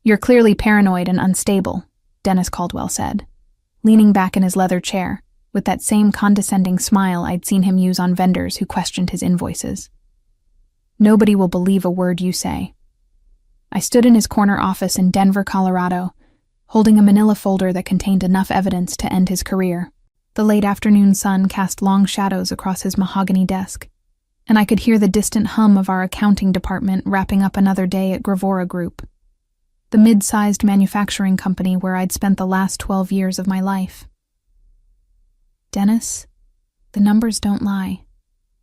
"You're clearly paranoid and unstable," Dennis Caldwell said, leaning back in his leather chair, with that same condescending smile I'd seen him use on vendors who questioned his invoices. "Nobody will believe a word you say." I stood in his corner office in Denver, Colorado, holding a manila folder that contained enough evidence to end his career. The late afternoon sun cast long shadows across his mahogany desk, and I could hear the distant hum of our accounting department wrapping up another day at Gravora Group, the mid-sized manufacturing company where I'd spent the last 12 years of my life. "Dennis, the numbers don't lie,"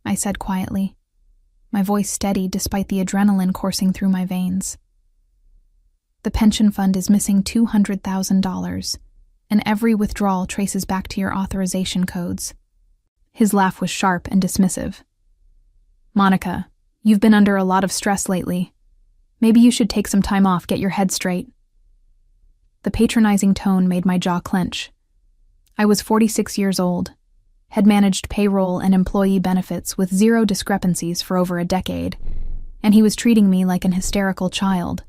I said quietly, my voice steady despite the adrenaline coursing through my veins. "The pension fund is missing $200,000, and every withdrawal traces back to your authorization codes." His laugh was sharp and dismissive. "Monica, you've been under a lot of stress lately. Maybe you should take some time off, get your head straight." The patronizing tone made my jaw clench. I was 46 years old, had managed payroll and employee benefits with zero discrepancies for over a decade, and he was treating me like an hysterical child.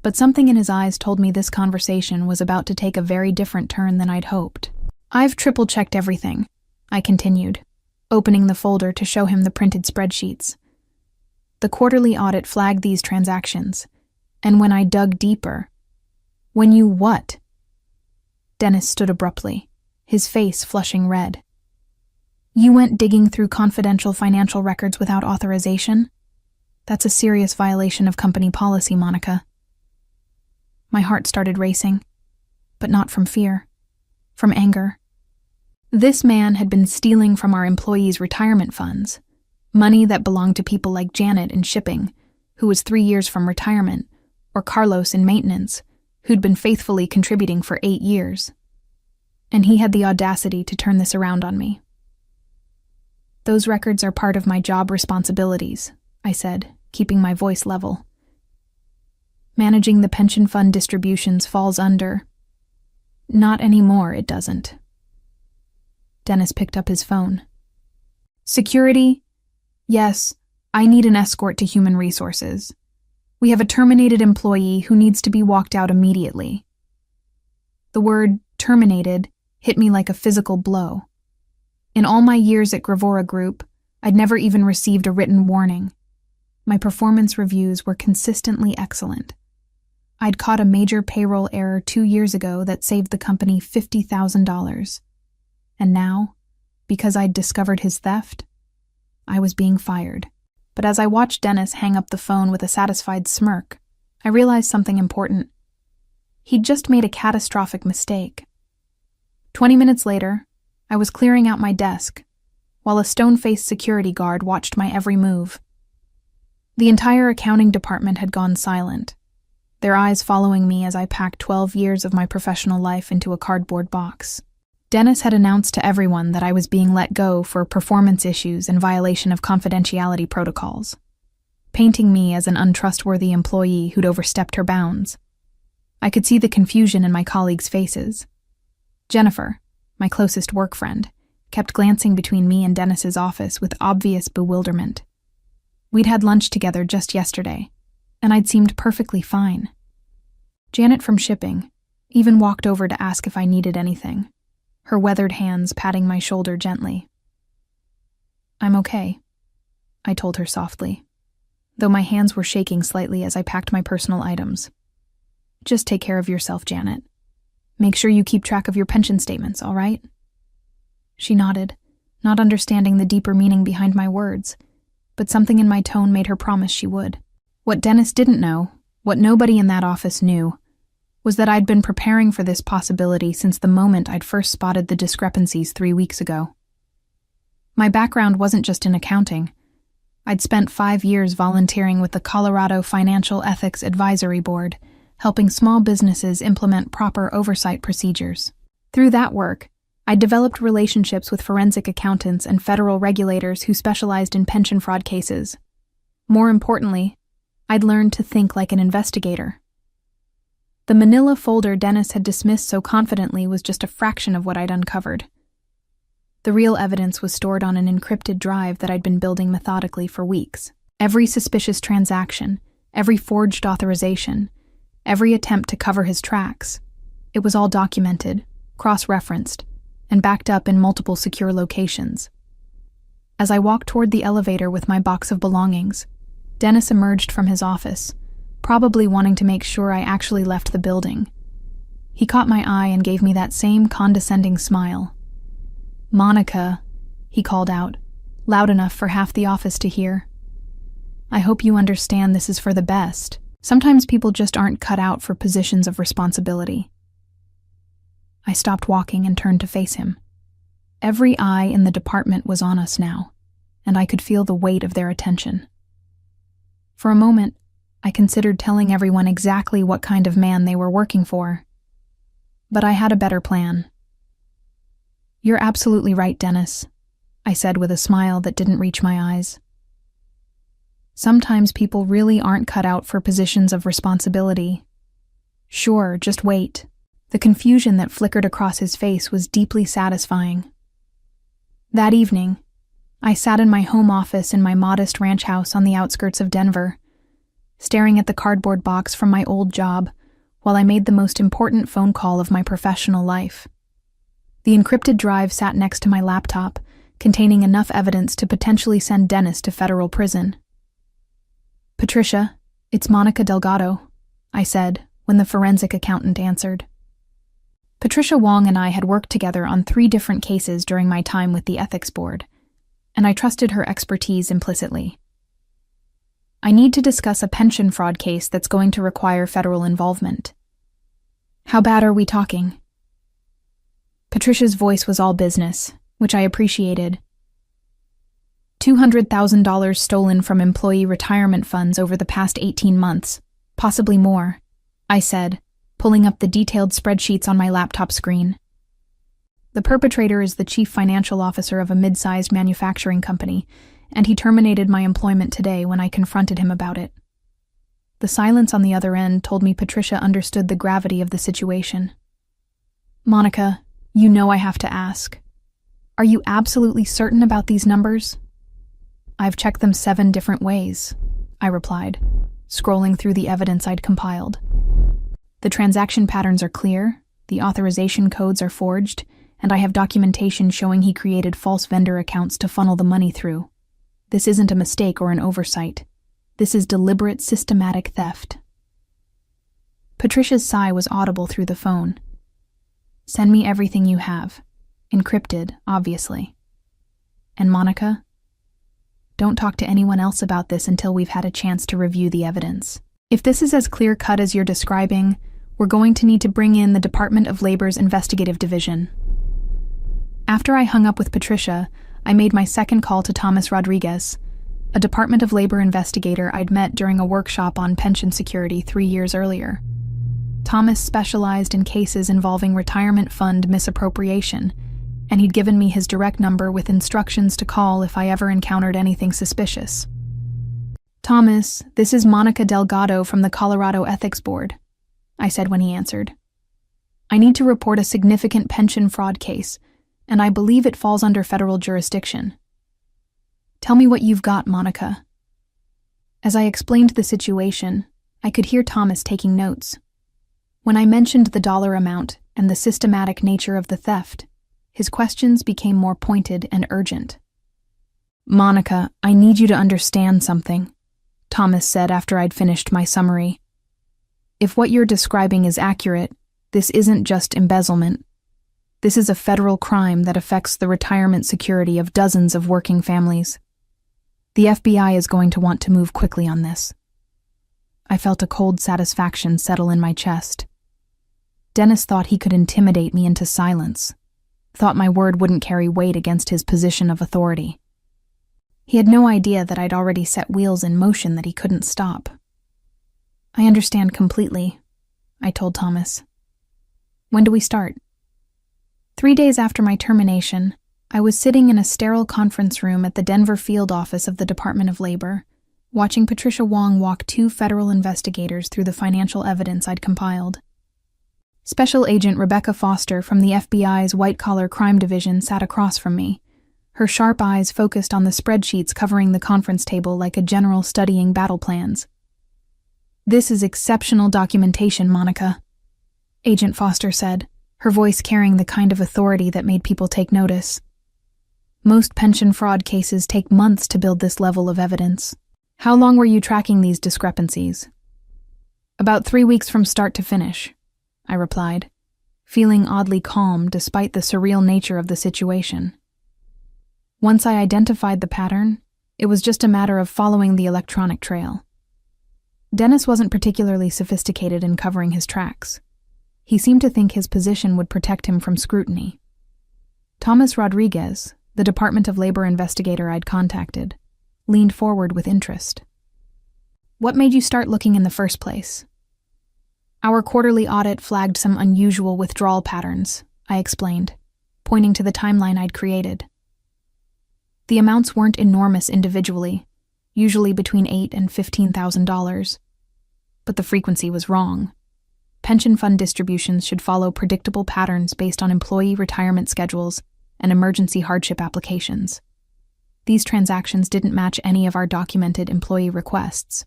But something in his eyes told me this conversation was about to take a very different turn than I'd hoped. "I've triple-checked everything," I continued, opening the folder to show him the printed spreadsheets. The quarterly audit flagged these transactions, and when I dug deeper— "When you what?" Dennis stood abruptly, his face flushing red. "You went digging through confidential financial records without authorization? That's a serious violation of company policy, Monica." My heart started racing, but not from fear, from anger. This man had been stealing from our employees' retirement funds, money that belonged to people like Janet in shipping, who was 3 years from retirement, or Carlos in maintenance, who'd been faithfully contributing for 8 years. And he had the audacity to turn this around on me. "Those records are part of my job responsibilities," I said, keeping my voice level. "Managing the pension fund distributions falls under—" "Not anymore, it doesn't." Dennis picked up his phone. "Security? Yes, I need an escort to human resources. We have a terminated employee who needs to be walked out immediately." The word "terminated" hit me like a physical blow. In all my years at Gravora Group, I'd never even received a written warning. My performance reviews were consistently excellent. I'd caught a major payroll error 2 years ago that saved the company $50,000. And now, because I'd discovered his theft, I was being fired. But as I watched Dennis hang up the phone with a satisfied smirk, I realized something important. He'd just made a catastrophic mistake. 20 minutes later, I was clearing out my desk, while a stone-faced security guard watched my every move. The entire accounting department had gone silent, their eyes following me as I packed 12 years of my professional life into a cardboard box. Dennis had announced to everyone that I was being let go for performance issues and violation of confidentiality protocols, painting me as an untrustworthy employee who'd overstepped her bounds. I could see the confusion in my colleagues' faces. Jennifer, my closest work friend, kept glancing between me and Dennis's office with obvious bewilderment. We'd had lunch together just yesterday, and I'd seemed perfectly fine. Janet from shipping even walked over to ask if I needed anything, her weathered hands patting my shoulder gently. "I'm okay," I told her softly, though my hands were shaking slightly as I packed my personal items. "Just take care of yourself, Janet. Make sure you keep track of your pension statements, all right?" She nodded, not understanding the deeper meaning behind my words, but something in my tone made her promise she would. What Dennis didn't know, what nobody in that office knew, was that I'd been preparing for this possibility since the moment I'd first spotted the discrepancies 3 weeks ago. My background wasn't just in accounting. I'd spent 5 years volunteering with the Colorado Financial Ethics Advisory Board, helping small businesses implement proper oversight procedures. Through that work, I developed relationships with forensic accountants and federal regulators who specialized in pension fraud cases. More importantly, I'd learned to think like an investigator. The manila folder Dennis had dismissed so confidently was just a fraction of what I'd uncovered. The real evidence was stored on an encrypted drive that I'd been building methodically for weeks. Every suspicious transaction, every forged authorization, every attempt to cover his tracks. It was all documented, cross-referenced, and backed up in multiple secure locations. As I walked toward the elevator with my box of belongings, Dennis emerged from his office, probably wanting to make sure I actually left the building. He caught my eye and gave me that same condescending smile. "Monica," he called out, loud enough for half the office to hear. "I hope you understand this is for the best. Sometimes people just aren't cut out for positions of responsibility." I stopped walking and turned to face him. Every eye in the department was on us now, and I could feel the weight of their attention. For a moment, I considered telling everyone exactly what kind of man they were working for. But I had a better plan. "You're absolutely right, Dennis," I said with a smile that didn't reach my eyes. "Sometimes people really aren't cut out for positions of responsibility. Sure, just wait." The confusion that flickered across his face was deeply satisfying. That evening, I sat in my home office in my modest ranch house on the outskirts of Denver, staring at the cardboard box from my old job while I made the most important phone call of my professional life. The encrypted drive sat next to my laptop, containing enough evidence to potentially send Dennis to federal prison. "Patricia, it's Monica Delgado," I said when the forensic accountant answered. Patricia Wong and I had worked together on 3 different cases during my time with the ethics board, and I trusted her expertise implicitly. "I need to discuss a pension fraud case that's going to require federal involvement." "How bad are we talking?" Patricia's voice was all business, which I appreciated. $200,000 stolen from employee retirement funds over the past 18 months, possibly more, I said, pulling up the detailed spreadsheets on my laptop screen. The perpetrator is the chief financial officer of a mid-sized manufacturing company, and he terminated my employment today when I confronted him about it. The silence on the other end told me Patricia understood the gravity of the situation. "Monica, you know I have to ask. Are you absolutely certain about these numbers?" "I've checked them 7 different ways," I replied, scrolling through the evidence I'd compiled. "The transaction patterns are clear, the authorization codes are forged, and I have documentation showing he created false vendor accounts to funnel the money through. This isn't a mistake or an oversight. This is deliberate, systematic theft." Patricia's sigh was audible through the phone. "Send me everything you have. Encrypted, obviously. And Monica, don't talk to anyone else about this until we've had a chance to review the evidence. If this is as clear-cut as you're describing, we're going to need to bring in the Department of Labor's investigative division." After I hung up with Patricia, I made my second call to Thomas Rodriguez, a Department of Labor investigator I'd met during a workshop on pension security 3 years earlier. Thomas specialized in cases involving retirement fund misappropriation, and he'd given me his direct number with instructions to call if I ever encountered anything suspicious. "Thomas, this is Monica Delgado from the Colorado Ethics Board," I said when he answered. "I need to report a significant pension fraud case, and I believe it falls under federal jurisdiction." "Tell me what you've got, Monica." As I explained the situation, I could hear Thomas taking notes. When I mentioned the dollar amount and the systematic nature of the theft, his questions became more pointed and urgent. "Monica, I need you to understand something," Thomas said after I'd finished my summary. "If what you're describing is accurate, this isn't just embezzlement. This is a federal crime that affects the retirement security of dozens of working families. The FBI is going to want to move quickly on this." I felt a cold satisfaction settle in my chest. Dennis thought he could intimidate me into silence, thought my word wouldn't carry weight against his position of authority. He had no idea that I'd already set wheels in motion that he couldn't stop. "I understand completely," I told Thomas. "When do we start?" 3 days after my termination, I was sitting in a sterile conference room at the Denver field office of the Department of Labor, watching Patricia Wong walk 2 federal investigators through the financial evidence I'd compiled. Special Agent Rebecca Foster from the FBI's White-Collar Crime Division sat across from me, her sharp eyes focused on the spreadsheets covering the conference table like a general studying battle plans. "This is exceptional documentation, Monica," Agent Foster said, her voice carrying the kind of authority that made people take notice. "Most pension fraud cases take months to build this level of evidence. How long were you tracking these discrepancies?" "About 3 weeks from start to finish," I replied, feeling oddly calm despite the surreal nature of the situation. Once I identified the pattern, it was just a matter of following the electronic trail. Dennis wasn't particularly sophisticated in covering his tracks. He seemed to think his position would protect him from scrutiny. Thomas Rodriguez, the Department of Labor investigator I'd contacted, leaned forward with interest. "What made you start looking in the first place?" "Our quarterly audit flagged some unusual withdrawal patterns," I explained, pointing to the timeline I'd created. The amounts weren't enormous individually, usually between $8,000 and $15,000, but the frequency was wrong. Pension fund distributions should follow predictable patterns based on employee retirement schedules and emergency hardship applications. These transactions didn't match any of our documented employee requests.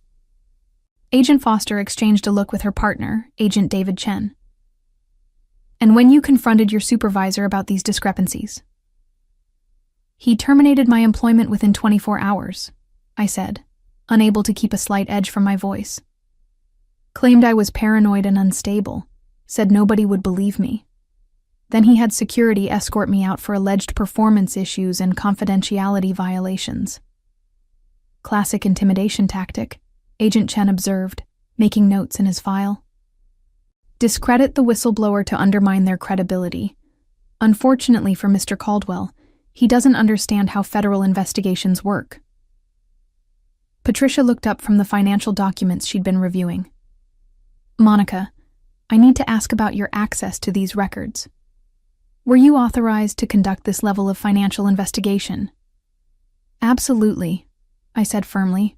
Agent Foster exchanged a look with her partner, Agent David Chen. "And when you confronted your supervisor about these discrepancies?" "He terminated my employment within 24 hours, I said, unable to keep a slight edge from my voice. "Claimed I was paranoid and unstable, said nobody would believe me. Then he had security escort me out for alleged performance issues and confidentiality violations." "Classic intimidation tactic," Agent Chen observed, making notes in his file. "Discredit the whistleblower to undermine their credibility. Unfortunately for Mr. Caldwell, he doesn't understand how federal investigations work." Patricia looked up from the financial documents she'd been reviewing. "Monica, I need to ask about your access to these records. Were you authorized to conduct this level of financial investigation?" "Absolutely," I said firmly.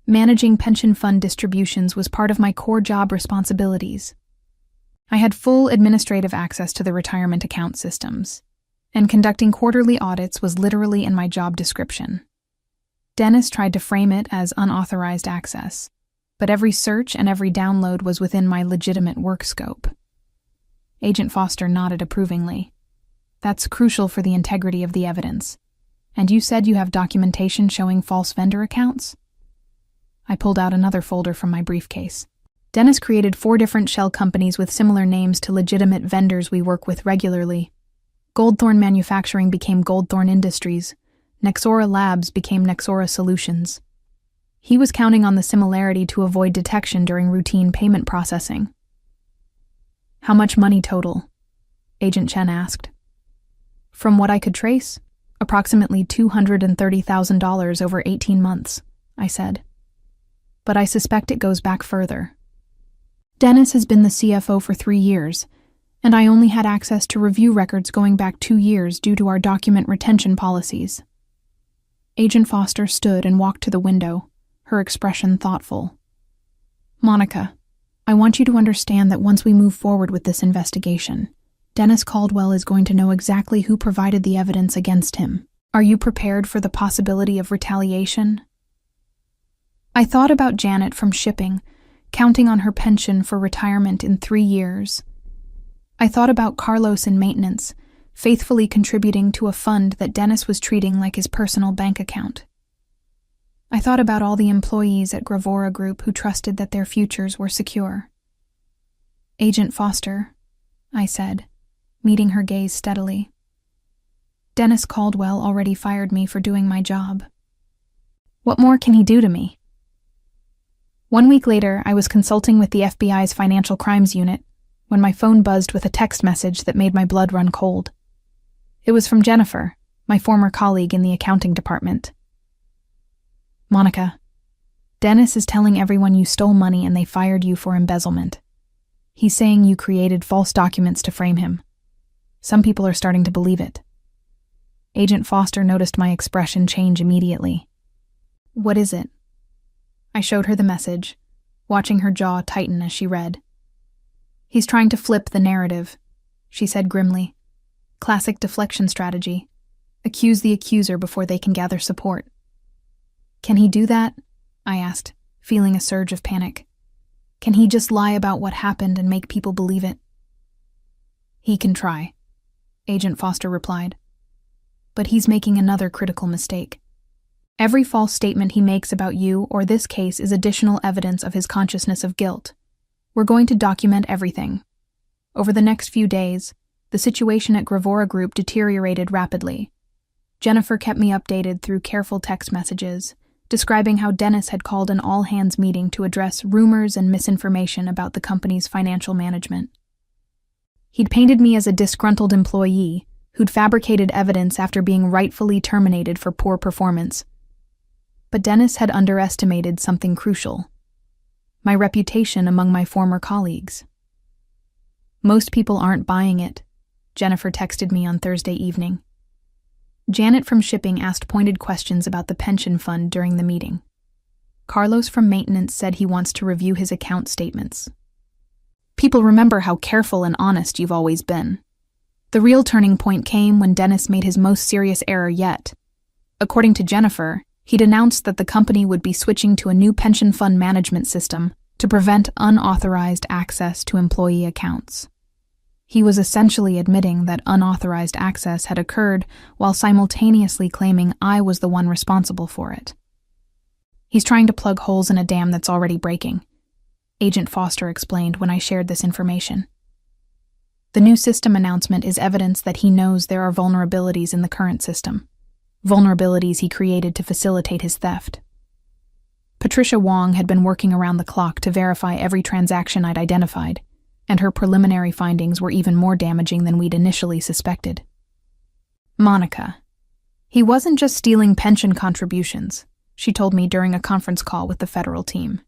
"Managing pension fund distributions was part of my core job responsibilities. I had full administrative access to the retirement account systems, and conducting quarterly audits was literally in my job description." Dennis tried to frame it as unauthorized access, but every search and every download was within my legitimate work scope. Agent Foster nodded approvingly. "That's crucial for the integrity of the evidence. And you said you have documentation showing false vendor accounts?" I pulled out another folder from my briefcase. "Dennis created 4 different shell companies with similar names to legitimate vendors we work with regularly. Goldthorn Manufacturing became Goldthorn Industries. Nexora Labs became Nexora Solutions. He was counting on the similarity to avoid detection during routine payment processing." "How much money total?" Agent Chen asked. "From what I could trace, approximately $230,000 over 18 months, I said. "But I suspect it goes back further. Dennis has been the CFO for 3 years, and I only had access to review records going back 2 years due to our document retention policies." Agent Foster stood and walked to the window, her expression thoughtful. "Monica, I want you to understand that once we move forward with this investigation, Dennis Caldwell is going to know exactly who provided the evidence against him. Are you prepared for the possibility of retaliation?" I thought about Janet from shipping, counting on her pension for retirement in 3 years. I thought about Carlos in maintenance, faithfully contributing to a fund that Dennis was treating like his personal bank account. I thought about all the employees at Gravora Group who trusted that their futures were secure. "Agent Foster," I said, meeting her gaze steadily. "Dennis Caldwell already fired me for doing my job. What more can he do to me?" 1 week later, I was consulting with the FBI's Financial Crimes Unit when my phone buzzed with a text message that made my blood run cold. It was from Jennifer, my former colleague in the accounting department. "Monica, Dennis is telling everyone you stole money and they fired you for embezzlement. He's saying you created false documents to frame him. Some people are starting to believe it." Agent Foster noticed my expression change immediately. "What is it?" I showed her the message, watching her jaw tighten as she read. "He's trying to flip the narrative," she said grimly. "Classic deflection strategy. Accuse the accuser before they can gather support." "Can he do that?" I asked, feeling a surge of panic. Can he just lie about what happened and make people believe it? He can try, Agent Foster replied. But he's making another critical mistake. Every false statement he makes about you or this case is additional evidence of his consciousness of guilt. We're going to document everything. Over the next few days, the situation at Gravora Group deteriorated rapidly. Jennifer kept me updated through careful text messages, describing how Dennis had called an all-hands meeting to address rumors and misinformation about the company's financial management. He'd painted me as a disgruntled employee who'd fabricated evidence after being rightfully terminated for poor performance. But Dennis had underestimated something crucial: my reputation among my former colleagues. Most people aren't buying it, Jennifer texted me on Thursday evening. Janet from shipping asked pointed questions about the pension fund during the meeting. Carlos from maintenance said he wants to review his account statements. People remember how careful and honest you've always been. The real turning point came when Dennis made his most serious error yet. According to Jennifer, he'd announced that the company would be switching to a new pension fund management system to prevent unauthorized access to employee accounts. He was essentially admitting that unauthorized access had occurred while simultaneously claiming I was the one responsible for it. He's trying to plug holes in a dam that's already breaking, Agent Foster explained when I shared this information. The new system announcement is evidence that he knows there are vulnerabilities in the current system, vulnerabilities he created to facilitate his theft. Patricia Wong had been working around the clock to verify every transaction I'd identified, and her preliminary findings were even more damaging than we'd initially suspected. Monica. He wasn't just stealing pension contributions, she told me during a conference call with the federal team.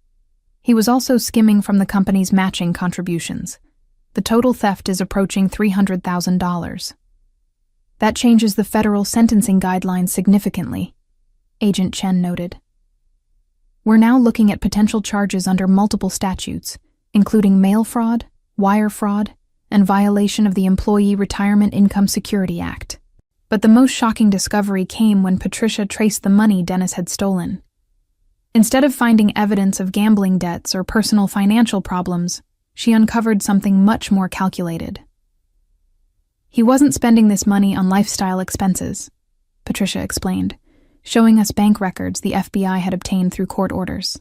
He was also skimming from the company's matching contributions. The total theft is approaching $300,000. That changes the federal sentencing guidelines significantly, Agent Chen noted. We're now looking at potential charges under multiple statutes, including mail fraud, wire fraud, and violation of the Employee Retirement Income Security Act. But the most shocking discovery came when Patricia traced the money Dennis had stolen. Instead of finding evidence of gambling debts or personal financial problems, she uncovered something much more calculated. He wasn't spending this money on lifestyle expenses, Patricia explained, showing us bank records the FBI had obtained through court orders.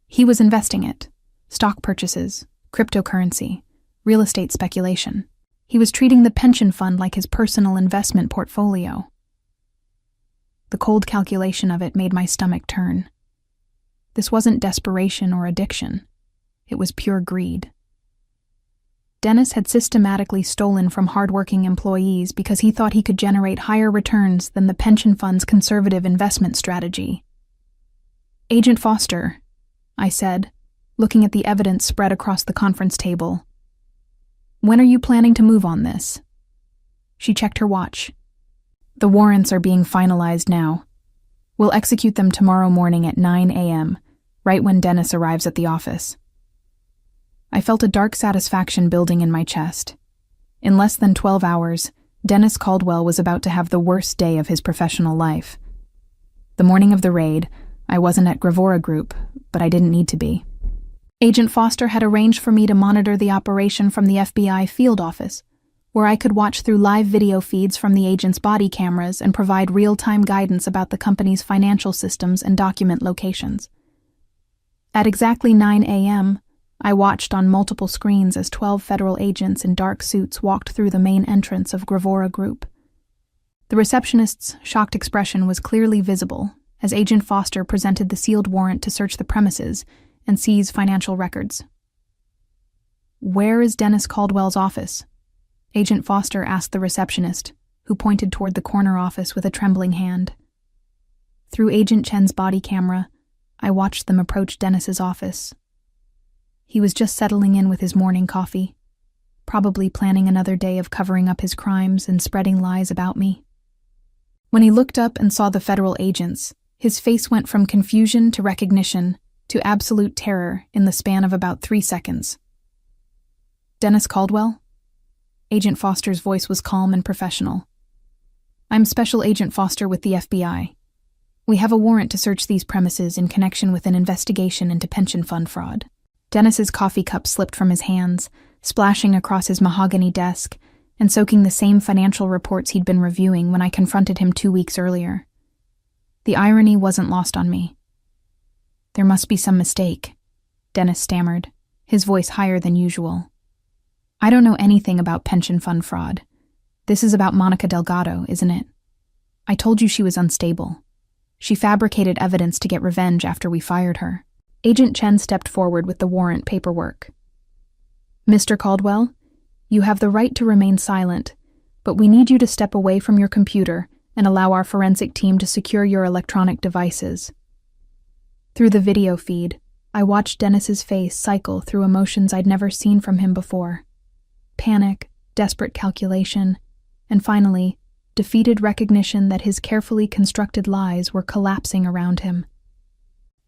He was investing it: stock purchases, cryptocurrency, real estate speculation. He was treating the pension fund like his personal investment portfolio. The cold calculation of it made my stomach turn. This wasn't desperation or addiction. It was pure greed. Dennis had systematically stolen from hardworking employees because he thought he could generate higher returns than the pension fund's conservative investment strategy. Agent Foster, I said, looking at the evidence spread across the conference table. When are you planning to move on this? She checked her watch. The warrants are being finalized now. We'll execute them tomorrow morning at 9 a.m., right when Dennis arrives at the office. I felt a dark satisfaction building in my chest. In less than 12 hours, Dennis Caldwell was about to have the worst day of his professional life. The morning of the raid, I wasn't at Gravora Group, but I didn't need to be. Agent Foster had arranged for me to monitor the operation from the FBI field office, where I could watch through live video feeds from the agent's body cameras and provide real-time guidance about the company's financial systems and document locations. At exactly 9 a.m., I watched on multiple screens as 12 federal agents in dark suits walked through the main entrance of Gravora Group. The receptionist's shocked expression was clearly visible as Agent Foster presented the sealed warrant to search the premises and seize financial records. "Where is Dennis Caldwell's office?" Agent Foster asked the receptionist, who pointed toward the corner office with a trembling hand. Through Agent Chen's body camera, I watched them approach Dennis's office. He was just settling in with his morning coffee, probably planning another day of covering up his crimes and spreading lies about me. When he looked up and saw the federal agents, his face went from confusion to recognition to absolute terror in the span of about 3 seconds. "Dennis Caldwell?" Agent Foster's voice was calm and professional. "I'm Special Agent Foster with the FBI. We have a warrant to search these premises in connection with an investigation into pension fund fraud." Dennis's coffee cup slipped from his hands, splashing across his mahogany desk and soaking the same financial reports he'd been reviewing when I confronted him 2 weeks earlier. The irony wasn't lost on me. "There must be some mistake," Dennis stammered, his voice higher than usual. "I don't know anything about pension fund fraud. This is about Monica Delgado, isn't it? I told you she was unstable. She fabricated evidence to get revenge after we fired her." Agent Chen stepped forward with the warrant paperwork. "Mr. Caldwell, you have the right to remain silent, but we need you to step away from your computer and allow our forensic team to secure your electronic devices." Through the video feed, I watched Dennis's face cycle through emotions I'd never seen from him before. Panic, desperate calculation, and finally, defeated recognition that his carefully constructed lies were collapsing around him.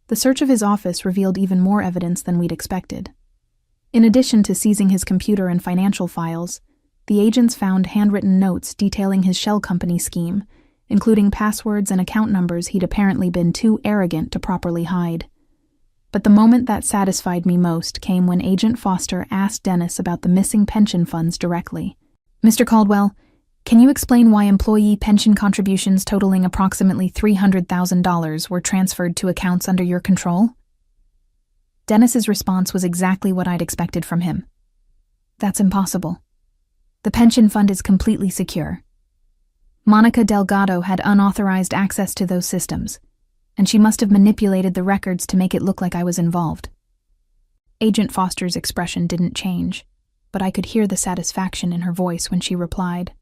The search of his office revealed even more evidence than we'd expected. In addition to seizing his computer and financial files, the agents found handwritten notes detailing his shell company scheme, including passwords and account numbers he'd apparently been too arrogant to properly hide. But the moment that satisfied me most came when Agent Foster asked Dennis about the missing pension funds directly. "Mr. Caldwell, can you explain why employee pension contributions totaling approximately $300,000 were transferred to accounts under your control?" Dennis's response was exactly what I'd expected from him. "That's impossible. The pension fund is completely secure. Monica Delgado had unauthorized access to those systems, and she must have manipulated the records to make it look like I was involved." Agent Foster's expression didn't change, but I could hear the satisfaction in her voice when she replied,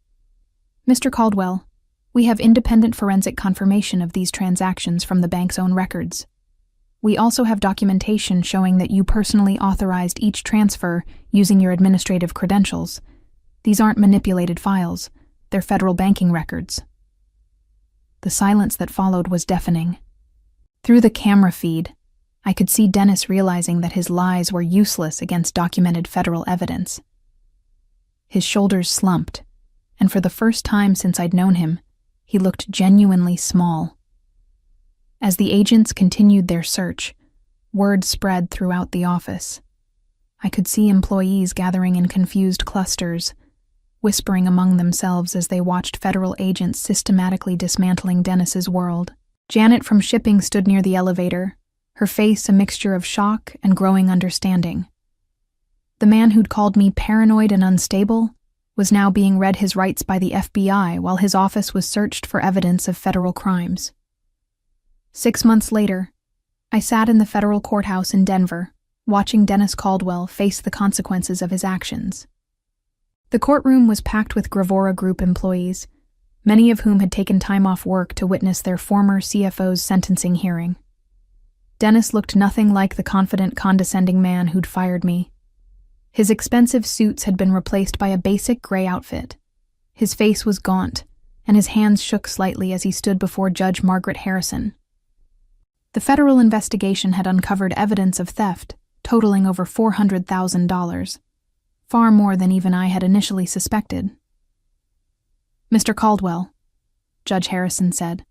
"Mr. Caldwell, we have independent forensic confirmation of these transactions from the bank's own records. We also have documentation showing that you personally authorized each transfer using your administrative credentials. These aren't manipulated files, they're federal banking records." The silence that followed was deafening. Through the camera feed, I could see Dennis realizing that his lies were useless against documented federal evidence. His shoulders slumped, and for the first time since I'd known him, he looked genuinely small. As the agents continued their search, word spread throughout the office. I could see employees gathering in confused clusters, whispering among themselves as they watched federal agents systematically dismantling Dennis's world. Janet from shipping stood near the elevator, her face a mixture of shock and growing understanding. The man who'd called me paranoid and unstable was now being read his rights by the FBI while his office was searched for evidence of federal crimes. 6 months later, I sat in the federal courthouse in Denver, watching Dennis Caldwell face the consequences of his actions. The courtroom was packed with Gravora Group employees, many of whom had taken time off work to witness their former CFO's sentencing hearing. Dennis looked nothing like the confident, condescending man who'd fired me. His expensive suits had been replaced by a basic gray outfit. His face was gaunt, and his hands shook slightly as he stood before Judge Margaret Harrison. The federal investigation had uncovered evidence of theft, totaling over $400,000. Far more than even I had initially suspected. "Mr. Caldwell," Judge Harrison said,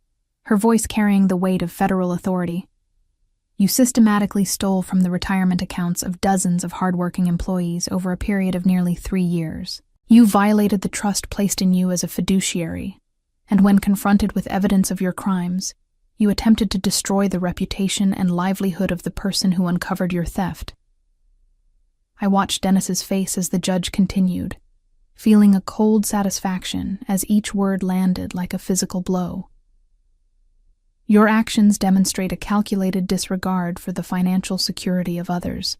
her voice carrying the weight of federal authority, "you systematically stole from the retirement accounts of dozens of hardworking employees over a period of nearly 3 years. You violated the trust placed in you as a fiduciary, and when confronted with evidence of your crimes, you attempted to destroy the reputation and livelihood of the person who uncovered your theft." I watched Dennis's face as the judge continued, feeling a cold satisfaction as each word landed like a physical blow. "Your actions demonstrate a calculated disregard for the financial security of others,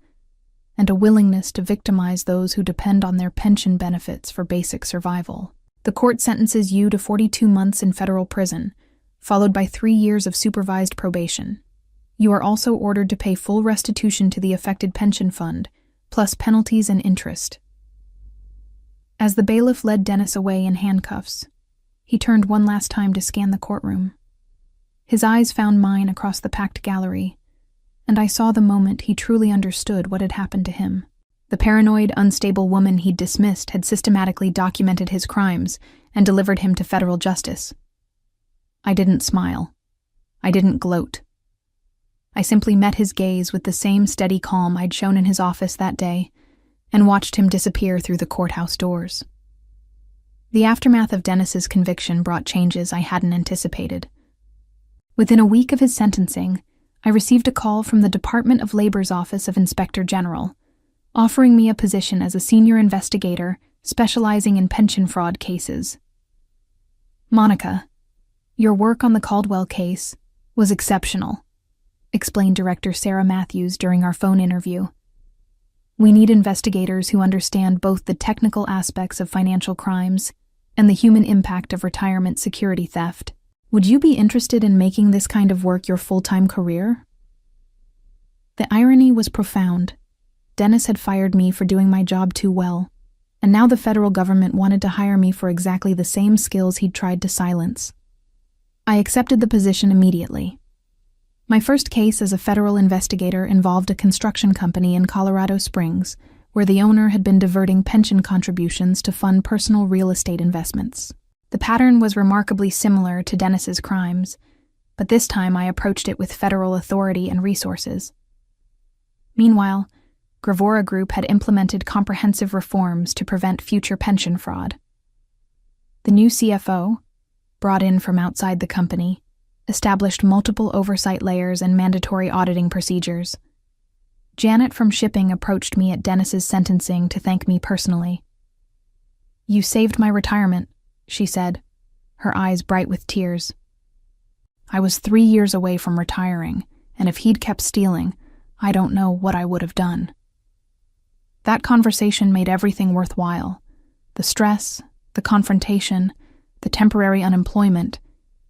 and a willingness to victimize those who depend on their pension benefits for basic survival. The court sentences you to 42 months in federal prison, followed by 3 years of supervised probation. You are also ordered to pay full restitution to the affected pension fund, plus penalties and interest." As the bailiff led Dennis away in handcuffs, he turned one last time to scan the courtroom. His eyes found mine across the packed gallery, and I saw the moment he truly understood what had happened to him. The paranoid, unstable woman he'd dismissed had systematically documented his crimes and delivered him to federal justice. I didn't smile. I didn't gloat. I simply met his gaze with the same steady calm I'd shown in his office that day and watched him disappear through the courthouse doors. The aftermath of Dennis's conviction brought changes I hadn't anticipated. Within a week of his sentencing, I received a call from the Department of Labor's Office of Inspector General, offering me a position as a senior investigator specializing in pension fraud cases. "Monica, your work on the Caldwell case was exceptional," explained Director Sarah Matthews during our phone interview. "We need investigators who understand both the technical aspects of financial crimes and the human impact of retirement security theft. Would you be interested in making this kind of work your full-time career?" The irony was profound. Dennis had fired me for doing my job too well, and now the federal government wanted to hire me for exactly the same skills he'd tried to silence. I accepted the position immediately. My first case as a federal investigator involved a construction company in Colorado Springs, where the owner had been diverting pension contributions to fund personal real estate investments. The pattern was remarkably similar to Dennis's crimes, but this time I approached it with federal authority and resources. Meanwhile, Gravora Group had implemented comprehensive reforms to prevent future pension fraud. The new CFO, brought in from outside the company, established multiple oversight layers and mandatory auditing procedures. Janet from shipping approached me at Dennis's sentencing to thank me personally. "You saved my retirement," she said, her eyes bright with tears. "I was 3 years away from retiring, and if he'd kept stealing, I don't know what I would have done." That conversation made everything worthwhile. The stress, the confrontation, the temporary unemployment,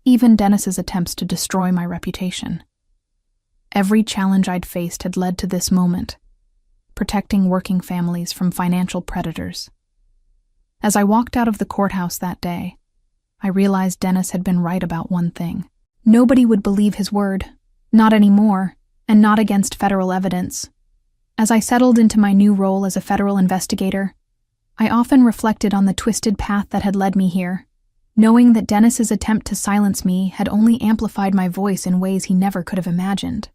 even Dennis's attempts to destroy my reputation. Every challenge I'd faced had led to this moment, protecting working families from financial predators. As I walked out of the courthouse that day, I realized Dennis had been right about one thing. Nobody would believe his word, not anymore, and not against federal evidence. As I settled into my new role as a federal investigator, I often reflected on the twisted path that had led me here, knowing that Dennis's attempt to silence me had only amplified my voice in ways he never could have imagined.